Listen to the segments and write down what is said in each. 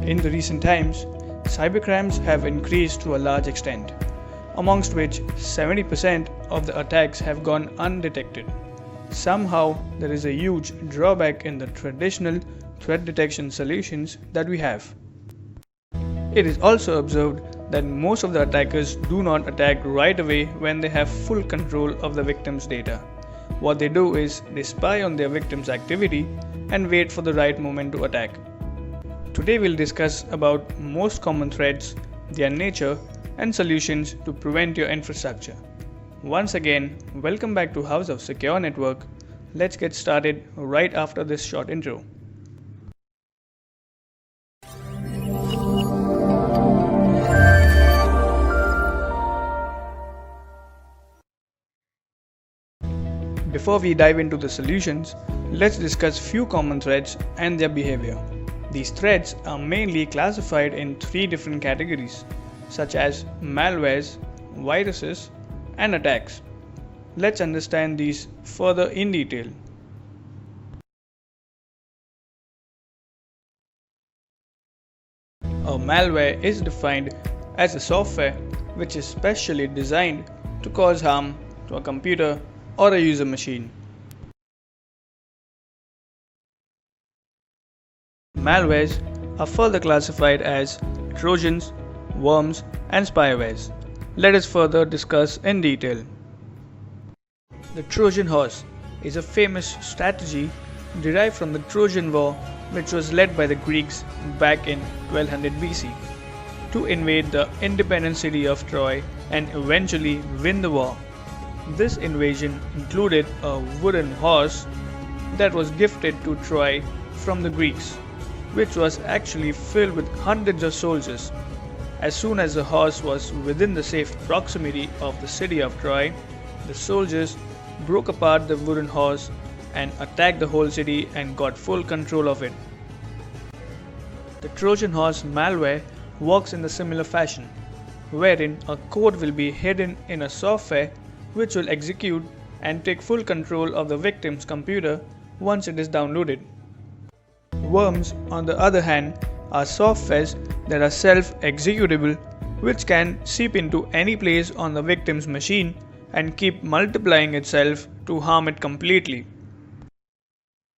In the recent times, cybercrimes have increased to a large extent, amongst which 70% of the attacks have gone undetected. Somehow, there is a huge drawback in the traditional threat detection solutions that we have. It is also observed that most of the attackers do not attack right away when they have full control of the victim's data. What they do is they spy on their victim's activity and wait for the right moment to attack. Today we'll discuss about most common threats, their nature, and solutions to prevent your infrastructure. Once again, welcome back to House of Secure Network. Let's get started right after this short intro. Before we dive into the solutions, let's discuss few common threats and their behavior. These threats are mainly classified in three different categories, such as malwares, viruses, and attacks. Let's understand these further in detail. A malware is defined as a software which is specially designed to cause harm to a computer or a user machine. Malwares are further classified as Trojans, worms, and spywares. Let us further discuss in detail. The Trojan Horse is a famous strategy derived from the Trojan War, which was led by the Greeks back in 1200 BC to invade the independent city of Troy and eventually win the war. This invasion included a wooden horse that was gifted to Troy from the Greeks, which was actually filled with hundreds of soldiers. As soon as the horse was within the safe proximity of the city of Troy, the soldiers broke apart the wooden horse and attacked the whole city and got full control of it. The Trojan Horse malware works in a similar fashion, wherein a code will be hidden in a software which will execute and take full control of the victim's computer once it is downloaded. Worms, on the other hand, are softwares that are self-executable, which can seep into any place on the victim's machine and keep multiplying itself to harm it completely.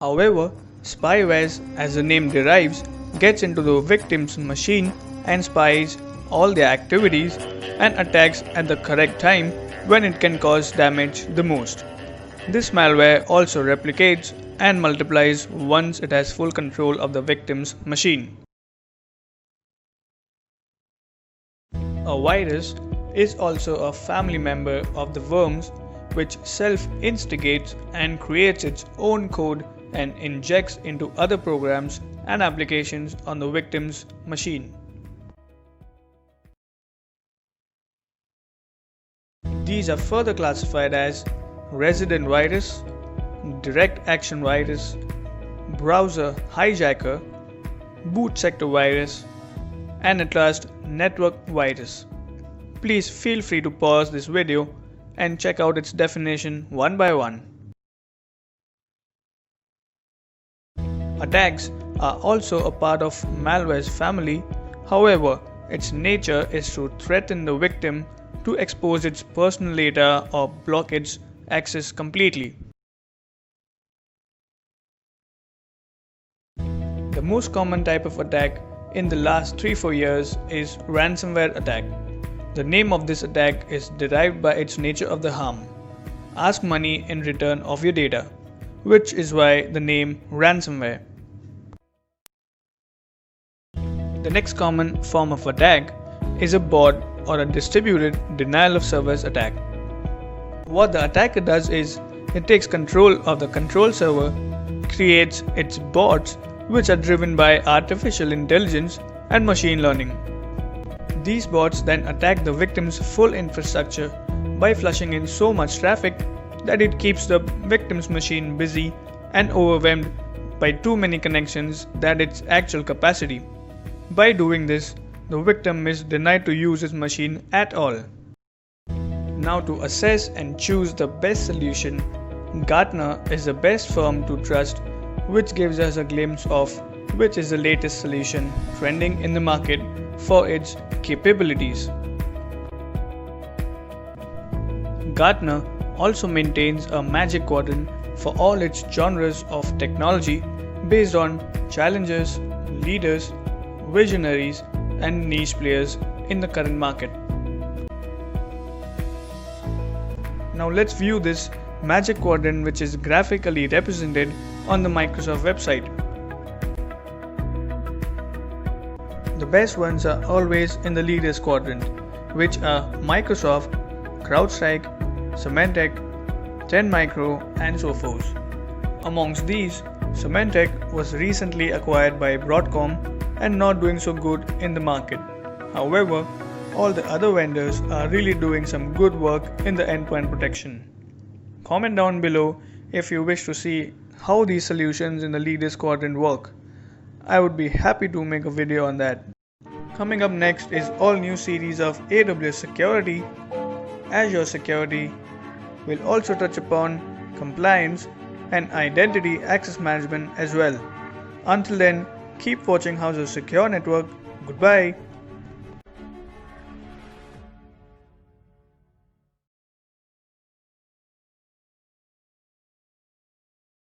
However, spywares, as the name derives, gets into the victim's machine and spies all their activities and attacks at the correct time when it can cause damage the most. This malware also replicates and multiplies once it has full control of the victim's machine. A virus is also a family member of the worms which self-instigates and creates its own code and injects into other programs and applications on the victim's machine. These are further classified as resident virus, direct action virus, browser hijacker, boot sector virus, and at last network virus. Please feel free to pause this video and check out its definition one by one. Attacks are also a part of malware's family. However, its nature is to threaten the victim to expose its personal data or block its access completely. The most common type of attack in the last 3-4 years is ransomware attack. The name of this attack is derived by its nature of the harm. Ask money in return of your data, which is why the name ransomware. The next common form of attack is a bot or a distributed denial of service attack. What the attacker does is it takes control of the control server, creates its bots which are driven by artificial intelligence and machine learning. These bots then attack the victim's full infrastructure by flushing in so much traffic that it keeps the victim's machine busy and overwhelmed by too many connections than its actual capacity. By doing this, the victim is denied to use his machine at all. Now, to assess and choose the best solution, Gartner is the best firm to trust, which gives us a glimpse of which is the latest solution trending in the market for its capabilities. Gartner also maintains a Magic Quadrant for all its genres of technology based on challengers, leaders, visionaries, and niche players in the current market. Now let's view this Magic Quadrant, which is graphically represented on the Microsoft website. The best ones are always in the Leaders Quadrant, which are Microsoft, Crowdstrike, Symantec, 10 Micro, and Sophos. Amongst these, Symantec was recently acquired by Broadcom and not doing so good in the market. However, all the other vendors are really doing some good work in the endpoint protection. Comment down below if you wish to see how these solutions in the Leaders Quadrant work. I would be happy to make a video on that. Coming up next is all new series of AWS security, Azure security. We'll also touch upon compliance and identity access management as well. Until then, keep watching House of Secure Network. Goodbye.